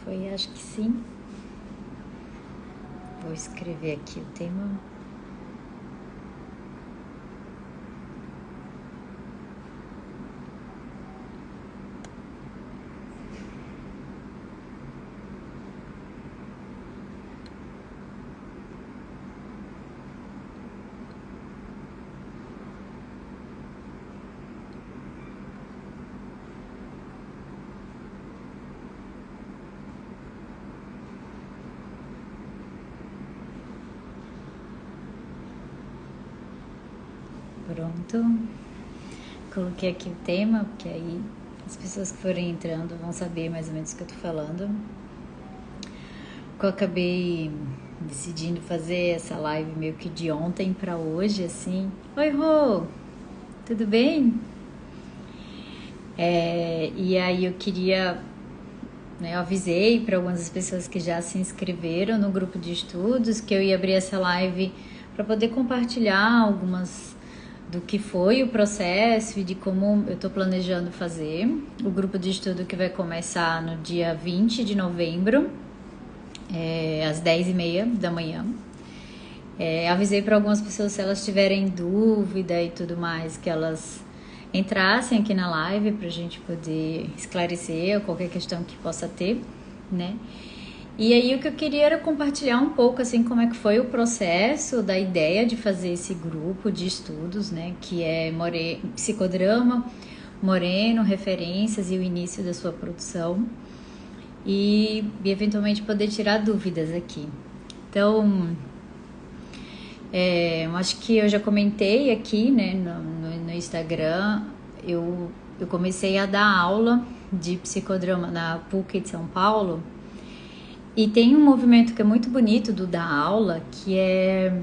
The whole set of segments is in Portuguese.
Foi, acho que sim. Vou escrever aqui o tema. Pronto. Coloquei aqui o tema, porque aí as pessoas que forem entrando vão saber mais ou menos o que eu tô falando. Eu acabei decidindo fazer essa live meio que de ontem pra hoje, assim. Oi, Rô! Tudo bem? E aí eu queria, né, eu avisei para algumas das pessoas que já se inscreveram no grupo de estudos que eu ia abrir essa live para poder compartilhar algumas do que foi o processo e de como eu estou planejando fazer. O grupo de estudo que vai começar no dia 20 de novembro, às 10h30 da manhã. Avisei para algumas pessoas, se elas tiverem dúvida e tudo mais, que elas entrassem aqui na live para a gente poder esclarecer qualquer questão que possa ter, né? E aí o que eu queria era compartilhar um pouco assim como é que foi o processo da ideia de fazer esse grupo de estudos, né? Que é Psicodrama, Moreno, referências e o início da sua produção. E eventualmente poder tirar dúvidas aqui. Então, eu acho que eu já comentei aqui, né, no Instagram, eu comecei a dar aula de psicodrama na PUC de São Paulo, e tem um movimento que é muito bonito do dar aula, que é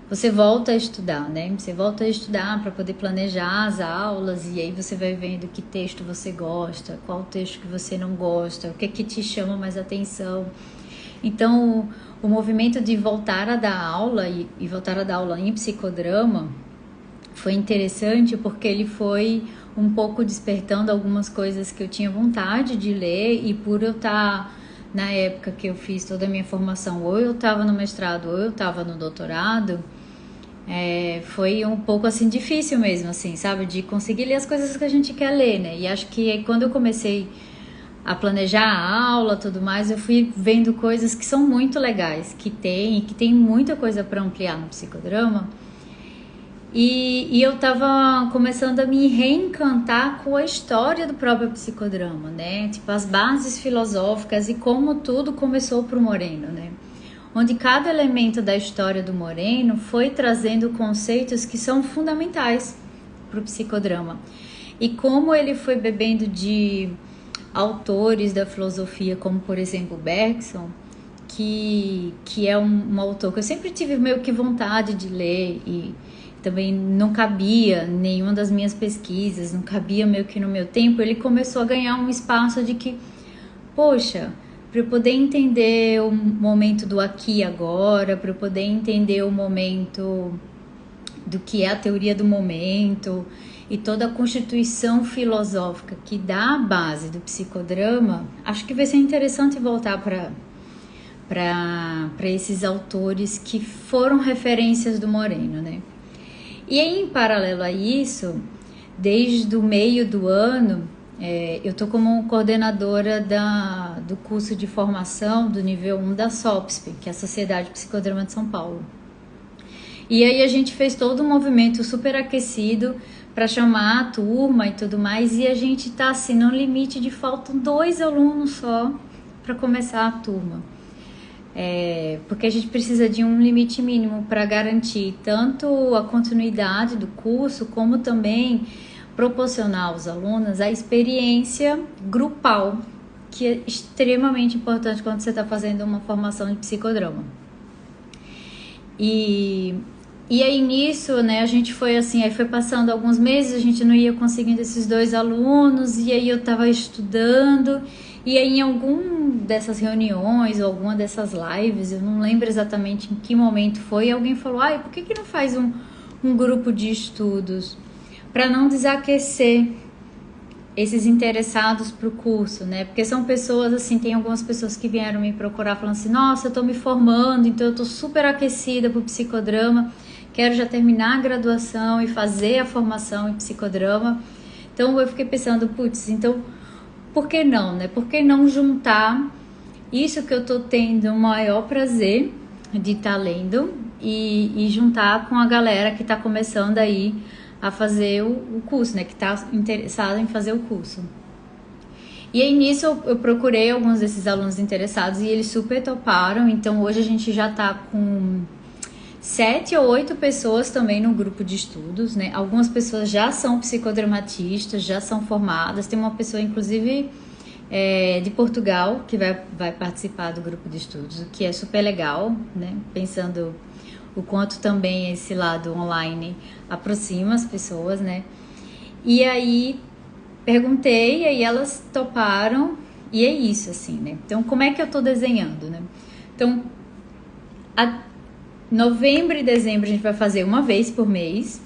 você volta a estudar, né? Você volta a estudar para poder planejar as aulas, e aí você vai vendo que texto você gosta, qual texto que você não gosta, o que é que te chama mais atenção. Então, o movimento de voltar a dar aula e voltar a dar aula em psicodrama foi interessante porque ele foi um pouco despertando algumas coisas que eu tinha vontade de ler, e por eu estar, na época que eu fiz toda a minha formação, ou eu estava no mestrado ou eu estava no doutorado, foi um pouco assim difícil mesmo, assim, sabe, de conseguir ler as coisas que a gente quer ler, né? E acho que quando eu comecei a planejar a aula, tudo mais, eu fui vendo coisas que são muito legais, que tem muita coisa para ampliar no psicodrama. E eu tava começando a me reencantar com a história do próprio psicodrama, né? Tipo, as bases filosóficas e como tudo começou pro Moreno, né? Onde cada elemento da história do Moreno foi trazendo conceitos que são fundamentais pro psicodrama. E como ele foi bebendo de autores da filosofia, como por exemplo Bergson, que é um autor que eu sempre tive meio que vontade de ler, e também não cabia nenhuma das minhas pesquisas, não cabia meio que no meu tempo. Ele começou a ganhar um espaço de que, poxa, para eu poder entender o momento do aqui e agora, para eu poder entender o momento do que é a teoria do momento e toda a constituição filosófica que dá a base do psicodrama, acho que vai ser interessante voltar para esses autores que foram referências do Moreno, né? E aí, em paralelo a isso, desde o meio do ano, eu tô como coordenadora do curso de formação do nível 1 da SOPSP, que é a Sociedade de Psicodrama de São Paulo. E aí a gente fez todo um movimento super aquecido para chamar a turma e tudo mais, e a gente tá assim no limite de faltam 2 alunos só para começar a turma. Porque a gente precisa de um limite mínimo para garantir tanto a continuidade do curso, como também proporcionar aos alunos a experiência grupal, que é extremamente importante quando você está fazendo uma formação de psicodrama. E aí nisso, né, a gente foi assim, aí foi passando alguns meses, a gente não ia conseguindo esses 2 alunos, e aí eu tava estudando, e aí em algum dessas reuniões, ou alguma dessas lives, eu não lembro exatamente em que momento foi, alguém falou, por que não faz um grupo de estudos para não desaquecer esses interessados para o curso, né? Porque são pessoas, assim, tem algumas pessoas que vieram me procurar falando assim, nossa, eu tô me formando, então eu tô super aquecida pro psicodrama, quero já terminar a graduação e fazer a formação em psicodrama. Então eu fiquei pensando, putz, então por que não, né? Por que não juntar isso que eu tô tendo o maior prazer de estar lendo e juntar com a galera que tá começando aí a fazer o curso, né? Que tá interessado em fazer o curso. E aí nisso eu procurei alguns desses alunos interessados e eles super toparam. Então hoje a gente já tá com 7 ou 8 pessoas também no grupo de estudos, né? Algumas pessoas já são psicodramatistas, já são formadas. Tem uma pessoa, inclusive, de Portugal, que vai participar do grupo de estudos, o que é super legal, né? Pensando o quanto também esse lado online aproxima as pessoas, né? E aí perguntei, e aí elas toparam, e é isso, assim, né? Então, como é que eu tô desenhando, né? Então, novembro e dezembro a gente vai fazer uma vez por mês,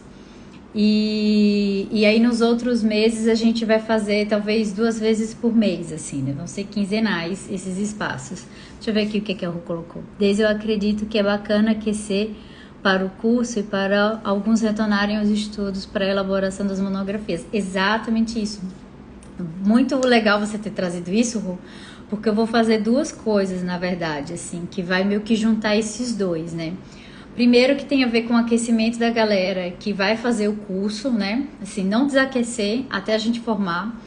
e aí nos outros meses a gente vai fazer talvez 2 vezes por mês, assim, né? Vão ser quinzenais esses espaços. Deixa eu ver aqui o que a Rô colocou. Desde eu acredito que é bacana aquecer para o curso e para alguns retornarem aos estudos para a elaboração das monografias. Exatamente isso. Muito legal você ter trazido isso, Rô, porque eu vou fazer 2 coisas, na verdade, assim, que vai meio que juntar esses 2, né? Primeiro, que tem a ver com o aquecimento da galera que vai fazer o curso, né? Assim, não desaquecer até a gente formar.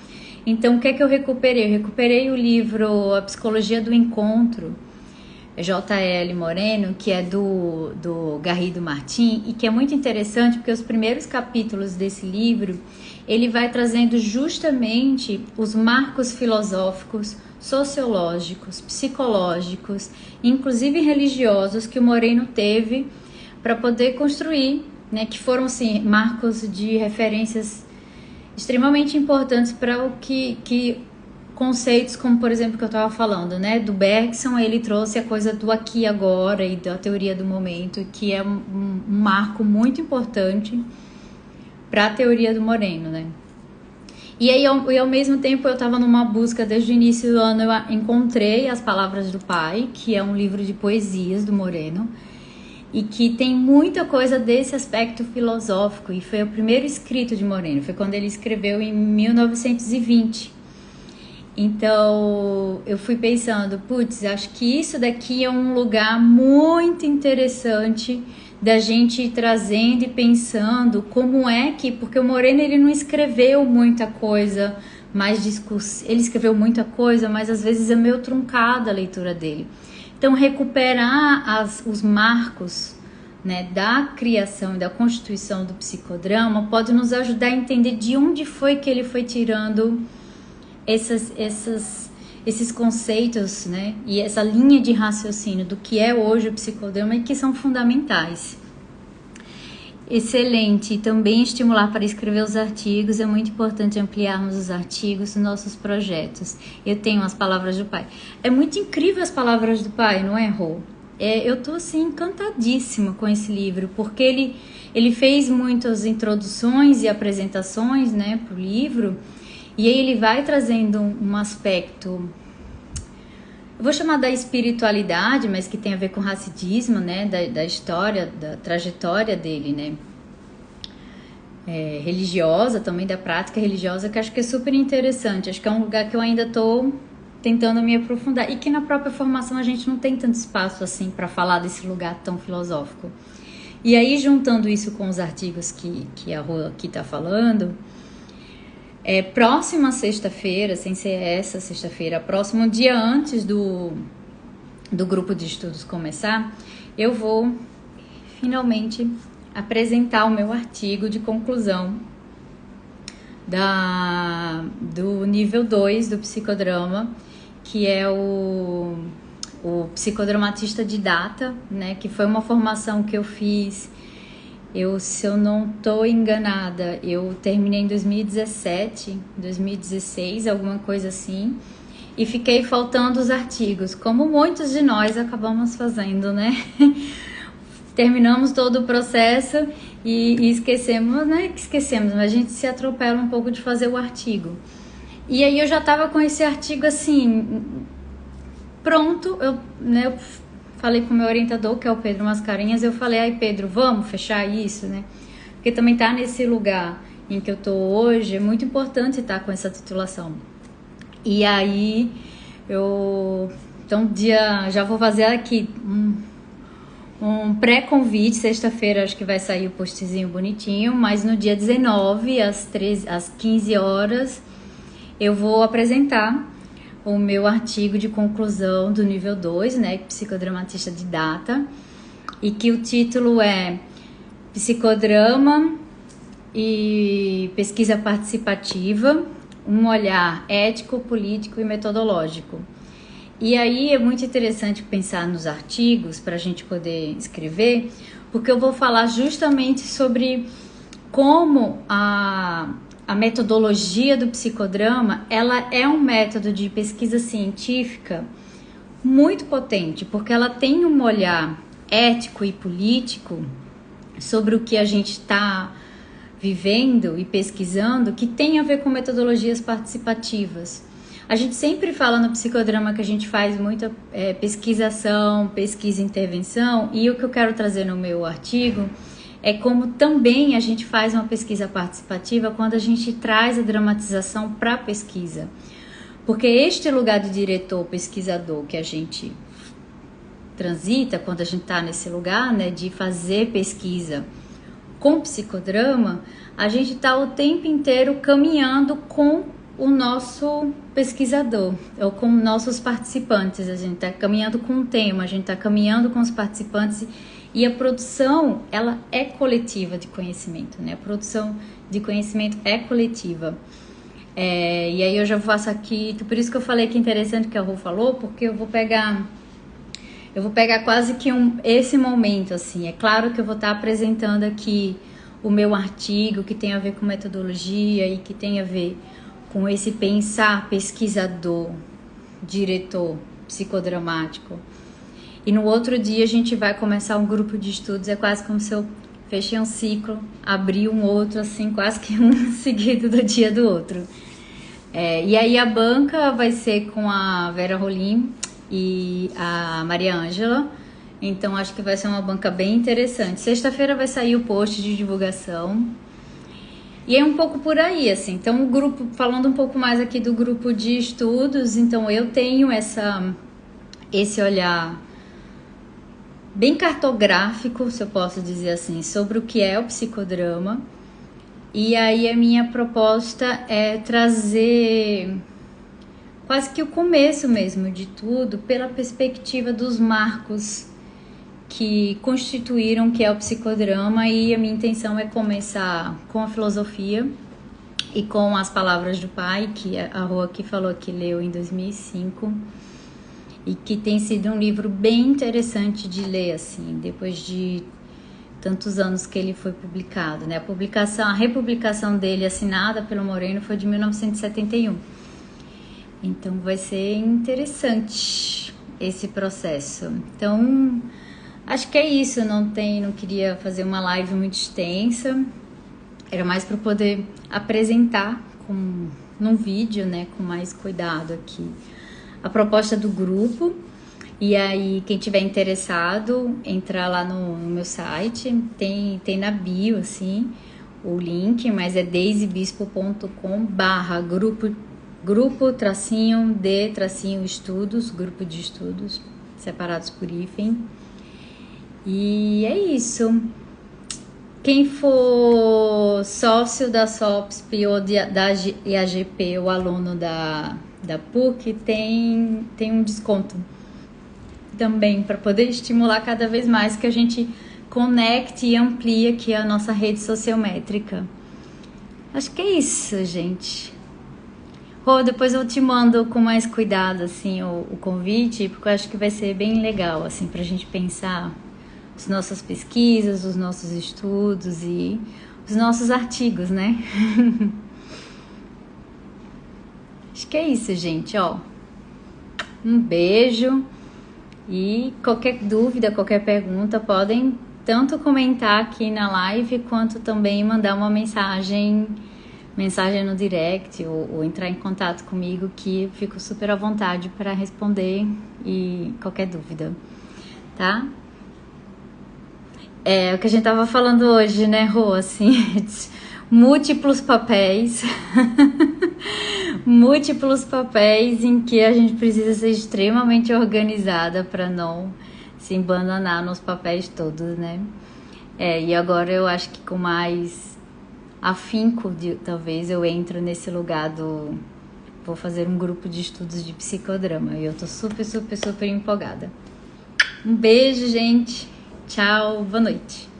Então, o que é que eu recuperei? Eu recuperei o livro A Psicologia do Encontro, J.L. Moreno, que é do Garrido Martim, e que é muito interessante porque os primeiros capítulos desse livro, ele vai trazendo justamente os marcos filosóficos, sociológicos, psicológicos, inclusive religiosos que o Moreno teve para poder construir, né, que foram assim, marcos de referências extremamente importantes para o que conceitos como, por exemplo, que eu estava falando, né, do Bergson. Ele trouxe a coisa do aqui e agora e da teoria do momento, que é um marco muito importante para a teoria do Moreno, né. E aí, ao mesmo tempo, eu estava numa busca desde o início do ano, eu encontrei As Palavras do Pai, que é um livro de poesias do Moreno, e que tem muita coisa desse aspecto filosófico, e foi o primeiro escrito de Moreno, foi quando ele escreveu em 1920. Então, eu fui pensando, putz, acho que isso daqui é um lugar muito interessante da gente ir trazendo e pensando como é que... Porque o Moreno, ele não escreveu muita coisa mais discursiva, ele escreveu muita coisa, mas às vezes é meio truncada a leitura dele. Então, recuperar os marcos, né, da criação e da constituição do psicodrama pode nos ajudar a entender de onde foi que ele foi tirando esses conceitos, né, e essa linha de raciocínio do que é hoje o psicodrama e que são fundamentais. Excelente. E também estimular para escrever os artigos. É muito importante ampliarmos os artigos nos nossos projetos. Eu tenho As Palavras do Pai. É muito incrível As Palavras do Pai, não é, Rô? Eu tô assim encantadíssima com esse livro, porque ele fez muitas introduções e apresentações, né, pro livro. E aí ele vai trazendo um aspecto, eu vou chamar da espiritualidade, mas que tem a ver com racidismo, né, da história, da trajetória dele, né, religiosa, também da prática religiosa, que acho que é super interessante. Acho que é um lugar que eu ainda estou tentando me aprofundar, e que na própria formação a gente não tem tanto espaço assim para falar desse lugar tão filosófico. E aí, juntando isso com os artigos que a Rô aqui está falando, próxima sexta-feira, sem ser essa sexta-feira, próximo dia antes do grupo de estudos começar, eu vou finalmente apresentar o meu artigo de conclusão do nível 2 do psicodrama, que é o psicodramatista didata, né, que foi uma formação que eu fiz. Se eu não estou enganada, eu terminei em 2017, 2016, alguma coisa assim, e fiquei faltando os artigos, como muitos de nós acabamos fazendo, né? Terminamos todo o processo e esquecemos, não é que esquecemos, mas a gente se atropela um pouco de fazer o artigo. E aí eu já tava com esse artigo assim, pronto. Eu falei com o meu orientador, que é o Pedro Mascarenhas, eu falei, ai Pedro, vamos fechar isso, né? Porque também tá nesse lugar em que eu tô hoje, é muito importante estar com essa titulação. E aí então já vou fazer aqui um pré-convite. Sexta-feira acho que vai sair o postzinho bonitinho, mas no dia 19, às 15 horas, eu vou apresentar o meu artigo de conclusão do nível 2, né, psicodramatista didata, e que o título é Psicodrama e Pesquisa Participativa, um olhar ético, político e metodológico. E aí é muito interessante pensar nos artigos para a gente poder escrever, porque eu vou falar justamente sobre como a metodologia do psicodrama, ela é um método de pesquisa científica muito potente, porque ela tem um olhar ético e político sobre o que a gente está vivendo e pesquisando, que tem a ver com metodologias participativas. A gente sempre fala no psicodrama que a gente faz muita pesquisação, pesquisa e intervenção, e o que eu quero trazer no meu artigo é como também a gente faz uma pesquisa participativa quando a gente traz a dramatização para a pesquisa. Porque este lugar de diretor, pesquisador que a gente transita, quando a gente está nesse lugar, né, de fazer pesquisa com psicodrama, a gente está o tempo inteiro caminhando com o nosso pesquisador, ou com nossos participantes. A gente está caminhando com um tema, a gente está caminhando com os participantes. E a produção, ela é coletiva de conhecimento, né? A produção de conhecimento é coletiva. E aí eu já faço aqui, por isso que eu falei que é interessante que a Rô falou, porque eu vou pegar quase que esse momento, assim. É claro que eu vou estar apresentando aqui o meu artigo, que tem a ver com metodologia e que tem a ver com esse pensar pesquisador, diretor, psicodramático. E no outro dia a gente vai começar um grupo de estudos, é quase como se eu fechei um ciclo, abri um outro, assim, quase que um seguido do dia do outro. E aí a banca vai ser com a Vera Rolim e a Maria Ângela, então acho que vai ser uma banca bem interessante. Sexta-feira vai sair o post de divulgação, e é um pouco por aí, assim. Então o grupo, falando um pouco mais aqui do grupo de estudos, então eu tenho esse olhar bem cartográfico, se eu posso dizer assim, sobre o que é o psicodrama. E aí a minha proposta é trazer quase que o começo mesmo de tudo pela perspectiva dos marcos que constituíram o que é o psicodrama, e a minha intenção é começar com a filosofia e com as palavras do pai, que a Rô aqui falou que leu em 2005, e que tem sido um livro bem interessante de ler, assim, depois de tantos anos que ele foi publicado, né? A republicação dele, assinada pelo Moreno, foi de 1971. Então vai ser interessante esse processo. Então, acho que é isso. Não queria fazer uma live muito extensa. Era mais para poder apresentar num vídeo, né, com mais cuidado aqui, a proposta do grupo. E aí, quem tiver interessado, entrar lá no meu site, tem na bio, assim, o link, mas é daisybispo.com/grupo-de-estudos, grupo de estudos, separados por hífen. E é isso. Quem for sócio da SOPSP ou da IAGP, ou aluno da PUC, tem um desconto também, para poder estimular cada vez mais que a gente conecte e amplie aqui a nossa rede sociométrica. Acho que é isso, gente. Rô, depois eu te mando com mais cuidado, assim, o convite, porque eu acho que vai ser bem legal, assim, pra gente pensar as nossas pesquisas, os nossos estudos e os nossos artigos, né? Acho que é isso, gente, ó. Um beijo. E qualquer dúvida, qualquer pergunta, podem tanto comentar aqui na live, quanto também mandar uma mensagem mensagem no direct ou entrar em contato comigo, que eu fico super à vontade para responder e qualquer dúvida, tá? É o que a gente tava falando hoje, né, Rô? Assim, múltiplos papéis, múltiplos papéis em que a gente precisa ser extremamente organizada para não se embananar nos papéis todos, né? E agora eu acho que com mais afinco, talvez eu entro nesse lugar do... Vou fazer um grupo de estudos de psicodrama e eu tô super, super, super empolgada. Um beijo, gente. Tchau, boa noite.